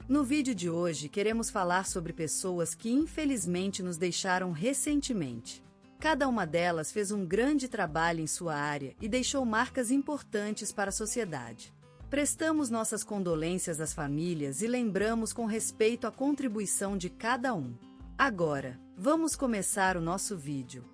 No vídeo de hoje queremos falar sobre pessoas que infelizmente nos deixaram recentemente. Cada uma delas fez um grande trabalho em sua área e deixou marcas importantes para a sociedade. Prestamos nossas condolências às famílias e lembramos com respeito a contribuição de cada um. Agora, vamos começar o nosso vídeo.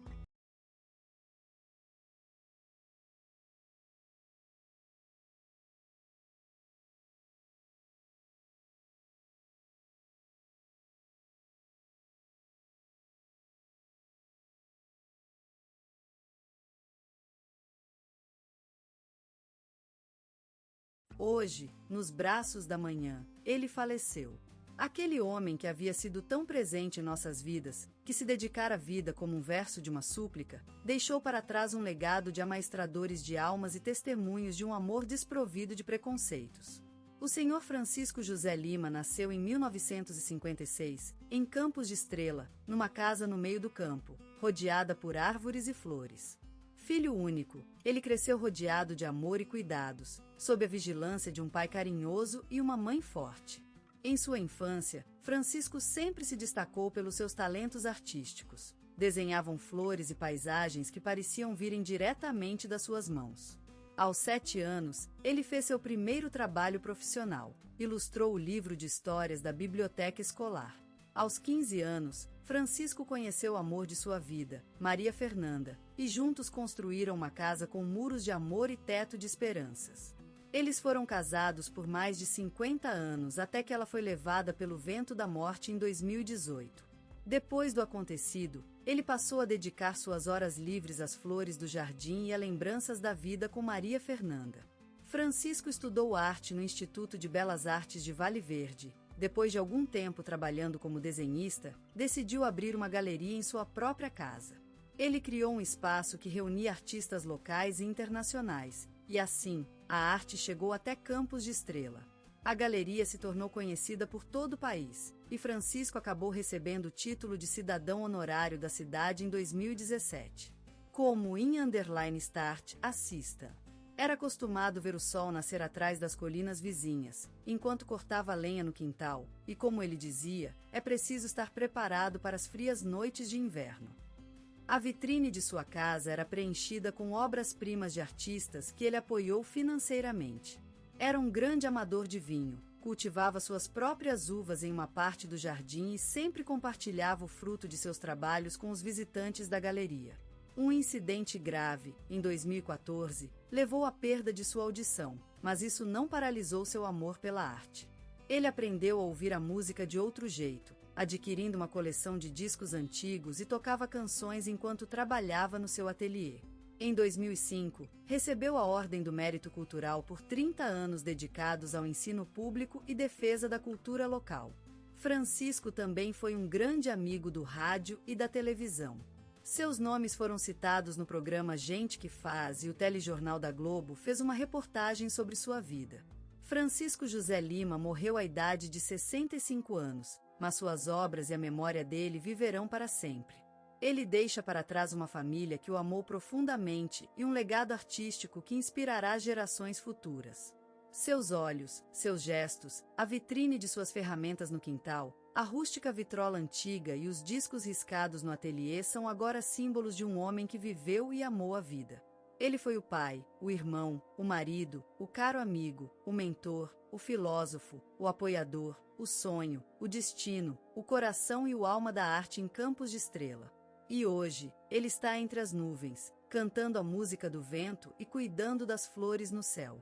Hoje, nos braços da manhã, ele faleceu. Aquele homem que havia sido tão presente em nossas vidas, que se dedicara à vida como um verso de uma súplica, deixou para trás um legado de amaestradores de almas e testemunhos de um amor desprovido de preconceitos. O Sr. Francisco José Lima nasceu em 1956, em Campos de Estrela, numa casa no meio do campo, rodeada por árvores e flores. Filho único, ele cresceu rodeado de amor e cuidados, sob a vigilância de um pai carinhoso e uma mãe forte. Em sua infância, Francisco sempre se destacou pelos seus talentos artísticos. Desenhavam flores e paisagens que pareciam virem diretamente das suas mãos. Aos 7 anos, ele fez seu primeiro trabalho profissional, ilustrou o livro de histórias da biblioteca escolar. Aos 15 anos, Francisco conheceu o amor de sua vida, Maria Fernanda, e juntos construíram uma casa com muros de amor e teto de esperanças. Eles foram casados por mais de 50 anos até que ela foi levada pelo vento da morte em 2018. Depois do acontecido, ele passou a dedicar suas horas livres às flores do jardim e a lembranças da vida com Maria Fernanda. Francisco estudou arte no Instituto de Belas Artes de Vale Verde. Depois de algum tempo trabalhando como desenhista, decidiu abrir uma galeria em sua própria casa. Ele criou um espaço que reunia artistas locais e internacionais, e assim, a arte chegou até Campos de Estrela. A galeria se tornou conhecida por todo o país, e Francisco acabou recebendo o título de cidadão honorário da cidade em 2017. Como _start, assista. Era acostumado ver o sol nascer atrás das colinas vizinhas, enquanto cortava lenha no quintal, e como ele dizia, é preciso estar preparado para as frias noites de inverno. A vitrine de sua casa era preenchida com obras-primas de artistas que ele apoiou financeiramente. Era um grande amador de vinho, cultivava suas próprias uvas em uma parte do jardim e sempre compartilhava o fruto de seus trabalhos com os visitantes da galeria. Um incidente grave, em 2014, levou à perda de sua audição, mas isso não paralisou seu amor pela arte. Ele aprendeu a ouvir a música de outro jeito, adquirindo uma coleção de discos antigos e tocava canções enquanto trabalhava no seu ateliê. Em 2005, recebeu a Ordem do Mérito Cultural por 30 anos dedicados ao ensino público e defesa da cultura local. Francisco também foi um grande amigo do rádio e da televisão. Seus nomes foram citados no programa Gente que Faz e o Telejornal da Globo fez uma reportagem sobre sua vida. Francisco José Lima morreu à idade de 65 anos, mas suas obras e a memória dele viverão para sempre. Ele deixa para trás uma família que o amou profundamente e um legado artístico que inspirará gerações futuras. Seus olhos, seus gestos, a vitrine de suas ferramentas no quintal, a rústica vitrola antiga e os discos riscados no ateliê são agora símbolos de um homem que viveu e amou a vida. Ele foi o pai, o irmão, o marido, o caro amigo, o mentor, o filósofo, o apoiador, o sonho, o destino, o coração e o alma da arte em Campos de Estrela. E hoje, ele está entre as nuvens, cantando a música do vento e cuidando das flores no céu.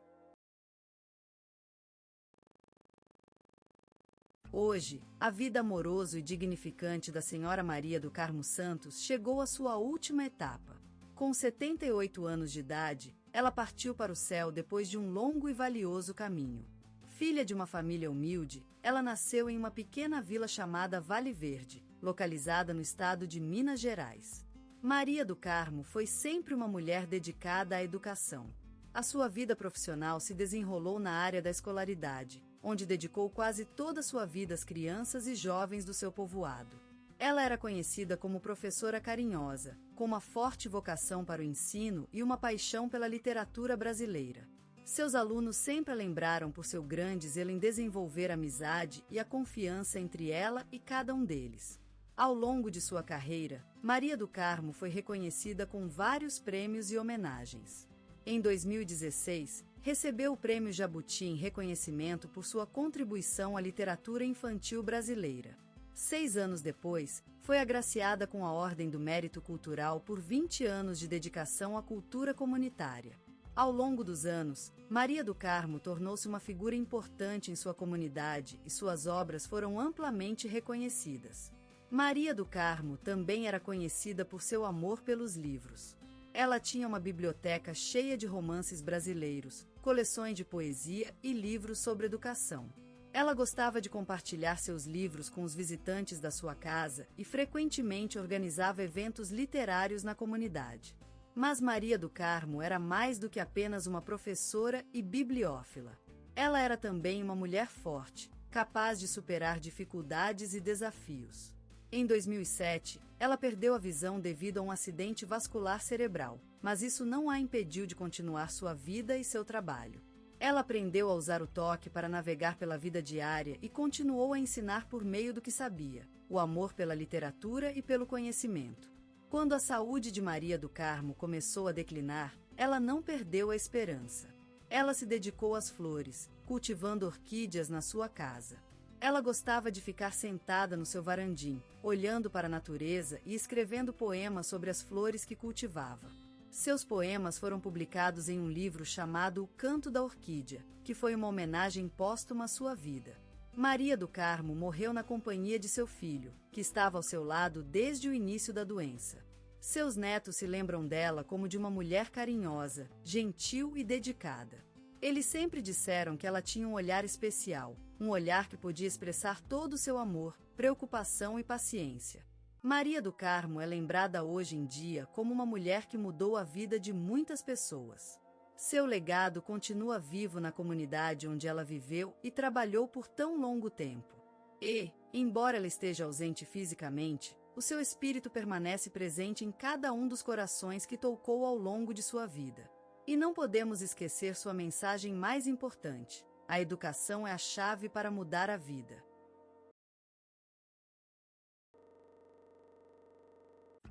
Hoje, a vida amorosa e dignificante da Senhora Maria do Carmo Santos chegou à sua última etapa. Com 78 anos de idade, ela partiu para o céu depois de um longo e valioso caminho. Filha de uma família humilde, ela nasceu em uma pequena vila chamada Vale Verde, localizada no estado de Minas Gerais. Maria do Carmo foi sempre uma mulher dedicada à educação. A sua vida profissional se desenrolou na área da escolaridade, onde dedicou quase toda a sua vida às crianças e jovens do seu povoado. Ela era conhecida como professora carinhosa, com uma forte vocação para o ensino e uma paixão pela literatura brasileira. Seus alunos sempre a lembraram por seu grande zelo em desenvolver a amizade e a confiança entre ela e cada um deles. Ao longo de sua carreira, Maria do Carmo foi reconhecida com vários prêmios e homenagens. Em 2016, recebeu o Prêmio Jabuti em reconhecimento por sua contribuição à literatura infantil brasileira. 6 anos depois, foi agraciada com a Ordem do Mérito Cultural por 20 anos de dedicação à cultura comunitária. Ao longo dos anos, Maria do Carmo tornou-se uma figura importante em sua comunidade e suas obras foram amplamente reconhecidas. Maria do Carmo também era conhecida por seu amor pelos livros. Ela tinha uma biblioteca cheia de romances brasileiros, coleções de poesia e livros sobre educação. Ela gostava de compartilhar seus livros com os visitantes da sua casa e frequentemente organizava eventos literários na comunidade. Mas Maria do Carmo era mais do que apenas uma professora e bibliófila. Ela era também uma mulher forte, capaz de superar dificuldades e desafios. Em 2007, ela perdeu a visão devido a um acidente vascular cerebral, mas isso não a impediu de continuar sua vida e seu trabalho. Ela aprendeu a usar o toque para navegar pela vida diária e continuou a ensinar por meio do que sabia, o amor pela literatura e pelo conhecimento. Quando a saúde de Maria do Carmo começou a declinar, ela não perdeu a esperança. Ela se dedicou às flores, cultivando orquídeas na sua casa. Ela gostava de ficar sentada no seu varandim, olhando para a natureza e escrevendo poemas sobre as flores que cultivava. Seus poemas foram publicados em um livro chamado O Canto da Orquídea, que foi uma homenagem póstuma à sua vida. Maria do Carmo morreu na companhia de seu filho, que estava ao seu lado desde o início da doença. Seus netos se lembram dela como de uma mulher carinhosa, gentil e dedicada. Eles sempre disseram que ela tinha um olhar especial, um olhar que podia expressar todo o seu amor, preocupação e paciência. Maria do Carmo é lembrada hoje em dia como uma mulher que mudou a vida de muitas pessoas. Seu legado continua vivo na comunidade onde ela viveu e trabalhou por tão longo tempo. E, embora ela esteja ausente fisicamente, o seu espírito permanece presente em cada um dos corações que tocou ao longo de sua vida. E não podemos esquecer sua mensagem mais importante: a educação é a chave para mudar a vida.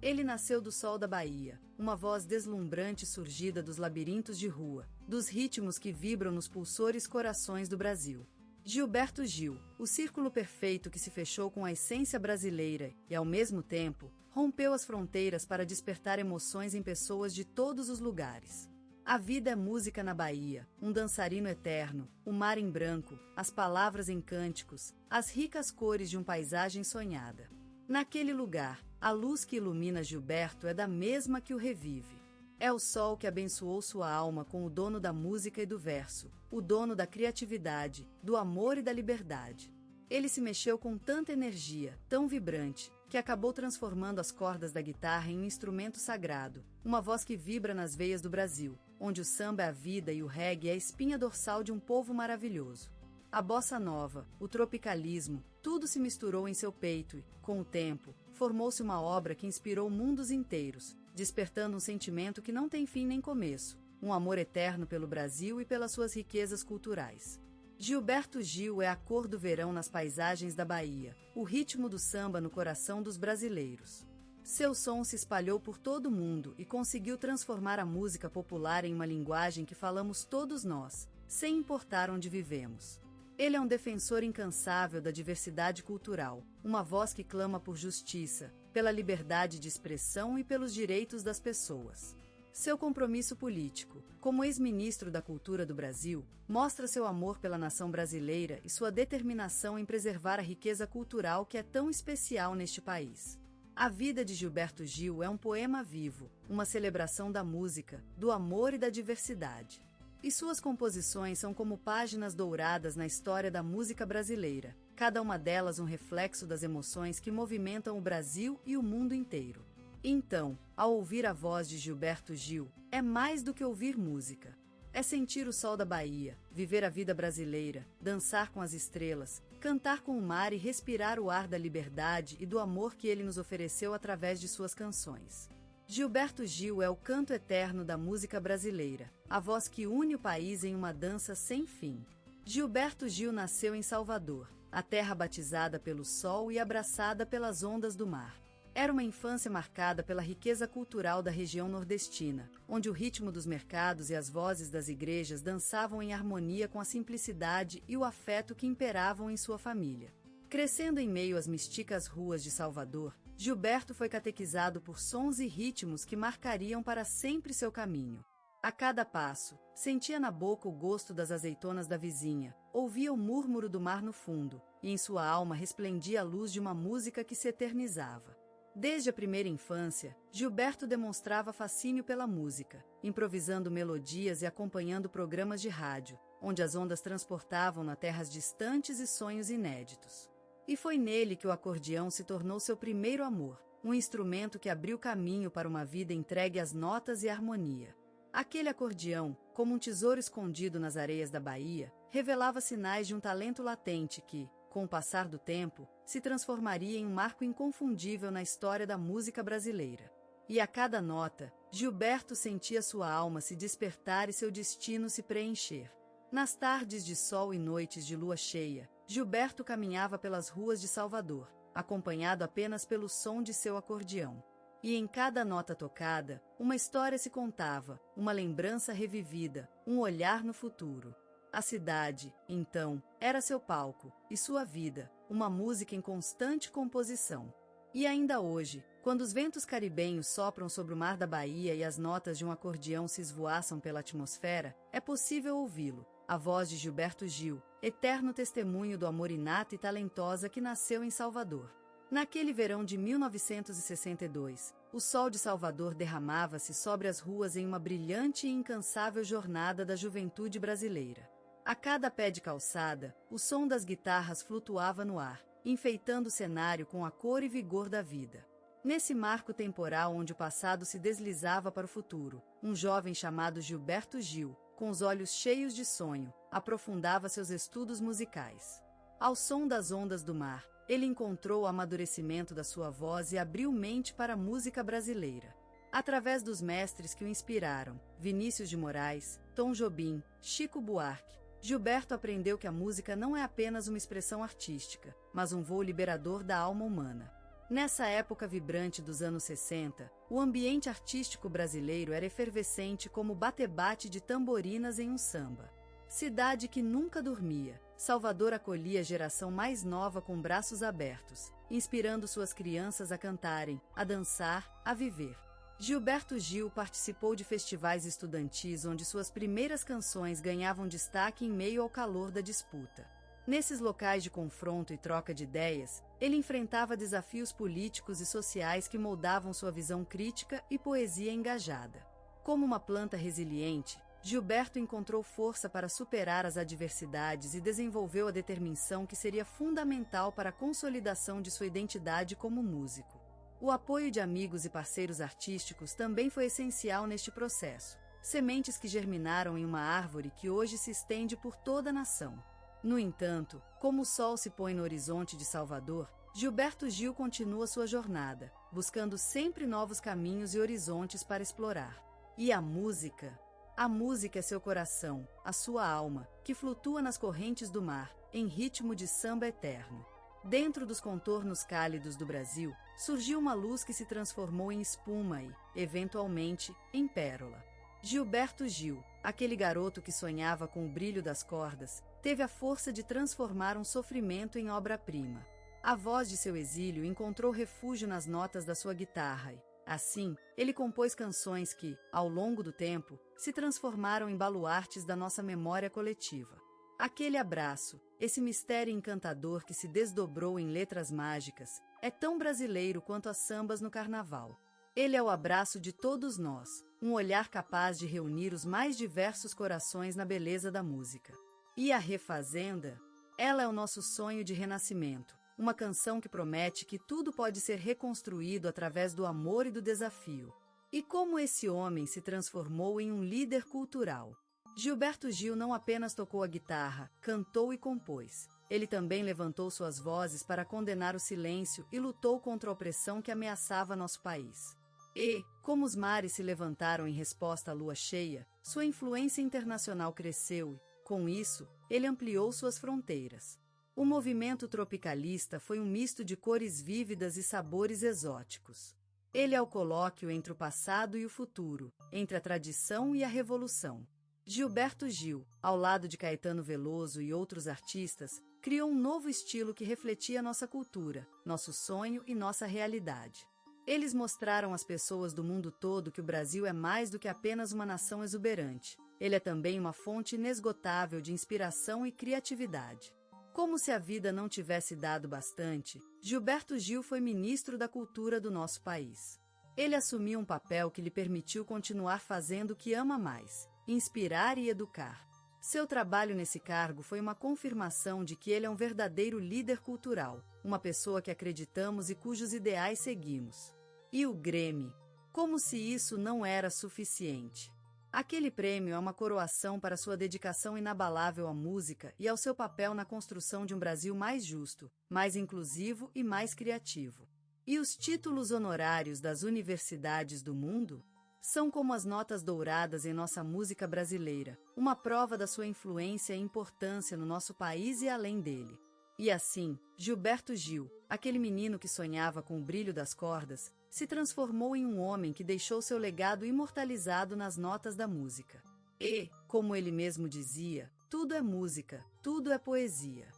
Ele nasceu do sol da Bahia, uma voz deslumbrante surgida dos labirintos de rua, dos ritmos que vibram nos pulsores corações do Brasil. Gilberto Gil, o círculo perfeito que se fechou com a essência brasileira e, ao mesmo tempo, rompeu as fronteiras para despertar emoções em pessoas de todos os lugares. A vida é música na Bahia, um dançarino eterno, o mar em branco, as palavras em cânticos, as ricas cores de uma paisagem sonhada. Naquele lugar, a luz que ilumina Gilberto é da mesma que o revive. É o sol que abençoou sua alma com o dono da música e do verso, o dono da criatividade, do amor e da liberdade. Ele se mexeu com tanta energia, tão vibrante, que acabou transformando as cordas da guitarra em um instrumento sagrado, uma voz que vibra nas veias do Brasil, onde o samba é a vida e o reggae é a espinha dorsal de um povo maravilhoso. A bossa nova, o tropicalismo, tudo se misturou em seu peito e, com o tempo, formou-se uma obra que inspirou mundos inteiros, despertando um sentimento que não tem fim nem começo, um amor eterno pelo Brasil e pelas suas riquezas culturais. Gilberto Gil é a cor do verão nas paisagens da Bahia, o ritmo do samba no coração dos brasileiros. Seu som se espalhou por todo o mundo e conseguiu transformar a música popular em uma linguagem que falamos todos nós, sem importar onde vivemos. Ele é um defensor incansável da diversidade cultural, uma voz que clama por justiça, pela liberdade de expressão e pelos direitos das pessoas. Seu compromisso político, como ex-ministro da Cultura do Brasil, mostra seu amor pela nação brasileira e sua determinação em preservar a riqueza cultural que é tão especial neste país. A vida de Gilberto Gil é um poema vivo, uma celebração da música, do amor e da diversidade. E suas composições são como páginas douradas na história da música brasileira, cada uma delas um reflexo das emoções que movimentam o Brasil e o mundo inteiro. Então, ao ouvir a voz de Gilberto Gil, é mais do que ouvir música. É sentir o sol da Bahia, viver a vida brasileira, dançar com as estrelas, cantar com o mar e respirar o ar da liberdade e do amor que ele nos ofereceu através de suas canções. Gilberto Gil é o canto eterno da música brasileira, a voz que une o país em uma dança sem fim. Gilberto Gil nasceu em Salvador, a terra batizada pelo sol e abraçada pelas ondas do mar. Era uma infância marcada pela riqueza cultural da região nordestina, onde o ritmo dos mercados e as vozes das igrejas dançavam em harmonia com a simplicidade e o afeto que imperavam em sua família. Crescendo em meio às místicas ruas de Salvador, Gilberto foi catequizado por sons e ritmos que marcariam para sempre seu caminho. A cada passo, sentia na boca o gosto das azeitonas da vizinha, ouvia o murmúrio do mar no fundo, e em sua alma resplendia a luz de uma música que se eternizava. Desde a primeira infância, Gilberto demonstrava fascínio pela música, improvisando melodias e acompanhando programas de rádio, onde as ondas transportavam-no a terras distantes e sonhos inéditos. E foi nele que o acordeão se tornou seu primeiro amor, um instrumento que abriu caminho para uma vida entregue às notas e harmonia. Aquele acordeão, como um tesouro escondido nas areias da Bahia, revelava sinais de um talento latente que, com o passar do tempo, se transformaria em um marco inconfundível na história da música brasileira. E a cada nota, Gilberto sentia sua alma se despertar e seu destino se preencher. Nas tardes de sol e noites de lua cheia, Gilberto caminhava pelas ruas de Salvador, acompanhado apenas pelo som de seu acordeão. E em cada nota tocada, uma história se contava, uma lembrança revivida, um olhar no futuro. A cidade, então, era seu palco, e sua vida, uma música em constante composição. E ainda hoje, quando os ventos caribenhos sopram sobre o mar da Bahia e as notas de um acordeão se esvoaçam pela atmosfera, é possível ouvi-lo, a voz de Gilberto Gil, eterno testemunho do amor inato e talentosa que nasceu em Salvador. Naquele verão de 1962, o sol de Salvador derramava-se sobre as ruas em uma brilhante e incansável jornada da juventude brasileira. A cada pé de calçada, o som das guitarras flutuava no ar, enfeitando o cenário com a cor e vigor da vida. Nesse marco temporal onde o passado se deslizava para o futuro, um jovem chamado Gilberto Gil, com os olhos cheios de sonho, aprofundava seus estudos musicais. Ao som das ondas do mar, ele encontrou o amadurecimento da sua voz e abriu mente para a música brasileira. Através dos mestres que o inspiraram, Vinícius de Moraes, Tom Jobim, Chico Buarque, Gilberto aprendeu que a música não é apenas uma expressão artística, mas um voo liberador da alma humana. Nessa época vibrante dos anos 60, o ambiente artístico brasileiro era efervescente como o bate-bate de tamborinas em um samba. Cidade que nunca dormia, Salvador acolhia a geração mais nova com braços abertos, inspirando suas crianças a cantarem, a dançar, a viver. Gilberto Gil participou de festivais estudantis onde suas primeiras canções ganhavam destaque em meio ao calor da disputa. Nesses locais de confronto e troca de ideias, ele enfrentava desafios políticos e sociais que moldavam sua visão crítica e poesia engajada. Como uma planta resiliente, Gilberto encontrou força para superar as adversidades e desenvolveu a determinação que seria fundamental para a consolidação de sua identidade como músico. O apoio de amigos e parceiros artísticos também foi essencial neste processo, sementes que germinaram em uma árvore que hoje se estende por toda a nação. No entanto, como o sol se põe no horizonte de Salvador, Gilberto Gil continua sua jornada, buscando sempre novos caminhos e horizontes para explorar. E a música? A música é seu coração, a sua alma, que flutua nas correntes do mar, em ritmo de samba eterno. Dentro dos contornos cálidos do Brasil, surgiu uma luz que se transformou em espuma e, eventualmente, em pérola. Gilberto Gil, aquele garoto que sonhava com o brilho das cordas, teve a força de transformar um sofrimento em obra-prima. A voz de seu exílio encontrou refúgio nas notas da sua guitarra e, assim, ele compôs canções que, ao longo do tempo, se transformaram em baluartes da nossa memória coletiva. Aquele abraço, esse mistério encantador que se desdobrou em letras mágicas, é tão brasileiro quanto as sambas no carnaval. Ele é o abraço de todos nós, um olhar capaz de reunir os mais diversos corações na beleza da música. E a Refazenda? Ela é o nosso sonho de renascimento, uma canção que promete que tudo pode ser reconstruído através do amor e do desafio. E como esse homem se transformou em um líder cultural? Gilberto Gil não apenas tocou a guitarra, cantou e compôs. Ele também levantou suas vozes para condenar o silêncio e lutou contra a opressão que ameaçava nosso país. E, como os mares se levantaram em resposta à lua cheia, sua influência internacional cresceu e, com isso, ele ampliou suas fronteiras. O movimento tropicalista foi um misto de cores vívidas e sabores exóticos. Ele é o colóquio entre o passado e o futuro, entre a tradição e a revolução. Gilberto Gil, ao lado de Caetano Veloso e outros artistas, criou um novo estilo que refletia nossa cultura, nosso sonho e nossa realidade. Eles mostraram às pessoas do mundo todo que o Brasil é mais do que apenas uma nação exuberante. Ele é também uma fonte inesgotável de inspiração e criatividade. Como se a vida não tivesse dado bastante, Gilberto Gil foi ministro da Cultura do nosso país. Ele assumiu um papel que lhe permitiu continuar fazendo o que ama mais: inspirar e educar. Seu trabalho nesse cargo foi uma confirmação de que ele é um verdadeiro líder cultural, uma pessoa que acreditamos e cujos ideais seguimos. E o Grammy? Como se isso não era suficiente. Aquele prêmio é uma coroação para sua dedicação inabalável à música e ao seu papel na construção de um Brasil mais justo, mais inclusivo e mais criativo. E os títulos honorários das universidades do mundo? São como as notas douradas em nossa música brasileira, uma prova da sua influência e importância no nosso país e além dele. E assim, Gilberto Gil, aquele menino que sonhava com o brilho das cordas, se transformou em um homem que deixou seu legado imortalizado nas notas da música. E, como ele mesmo dizia, tudo é música, tudo é poesia.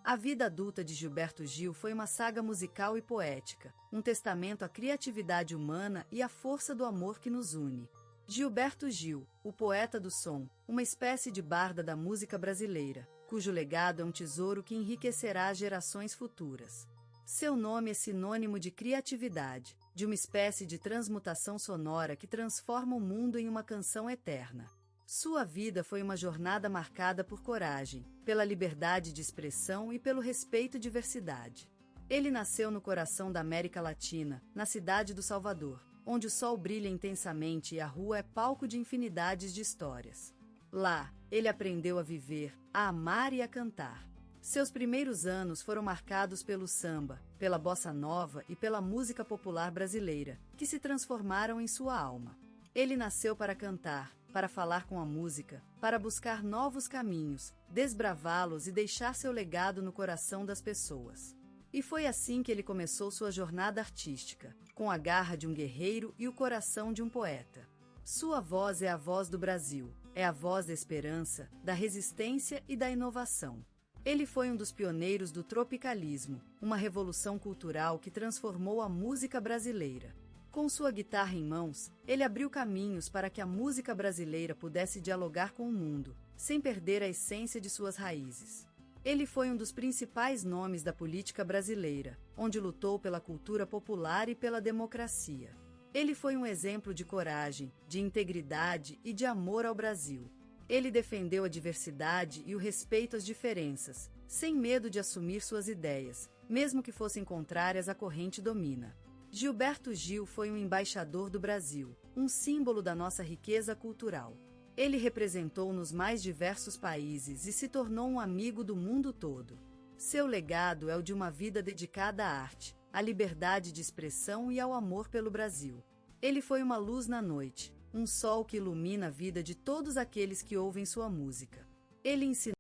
A vida adulta de Gilberto Gil foi uma saga musical e poética, um testamento à criatividade humana e à força do amor que nos une. Gilberto Gil, o poeta do som, uma espécie de barda da música brasileira, cujo legado é um tesouro que enriquecerá as gerações futuras. Seu nome é sinônimo de criatividade, de uma espécie de transmutação sonora que transforma o mundo em uma canção eterna. Sua vida foi uma jornada marcada por coragem, pela liberdade de expressão e pelo respeito à diversidade. Ele nasceu no coração da América Latina, na cidade do Salvador, onde o sol brilha intensamente e a rua é palco de infinidades de histórias. Lá, ele aprendeu a viver, a amar e a cantar. Seus primeiros anos foram marcados pelo samba, pela bossa nova e pela música popular brasileira, que se transformaram em sua alma. Ele nasceu para cantar, para falar com a música, para buscar novos caminhos, desbravá-los e deixar seu legado no coração das pessoas. E foi assim que ele começou sua jornada artística, com a garra de um guerreiro e o coração de um poeta. Sua voz é a voz do Brasil, é a voz da esperança, da resistência e da inovação. Ele foi um dos pioneiros do tropicalismo, uma revolução cultural que transformou a música brasileira. Com sua guitarra em mãos, ele abriu caminhos para que a música brasileira pudesse dialogar com o mundo, sem perder a essência de suas raízes. Ele foi um dos principais nomes da política brasileira, onde lutou pela cultura popular e pela democracia. Ele foi um exemplo de coragem, de integridade e de amor ao Brasil. Ele defendeu a diversidade e o respeito às diferenças, sem medo de assumir suas ideias, mesmo que fossem contrárias à corrente domina. Gilberto Gil foi um embaixador do Brasil, um símbolo da nossa riqueza cultural. Ele representou nos mais diversos países e se tornou um amigo do mundo todo. Seu legado é o de uma vida dedicada à arte, à liberdade de expressão e ao amor pelo Brasil. Ele foi uma luz na noite, um sol que ilumina a vida de todos aqueles que ouvem sua música. Ele ensinou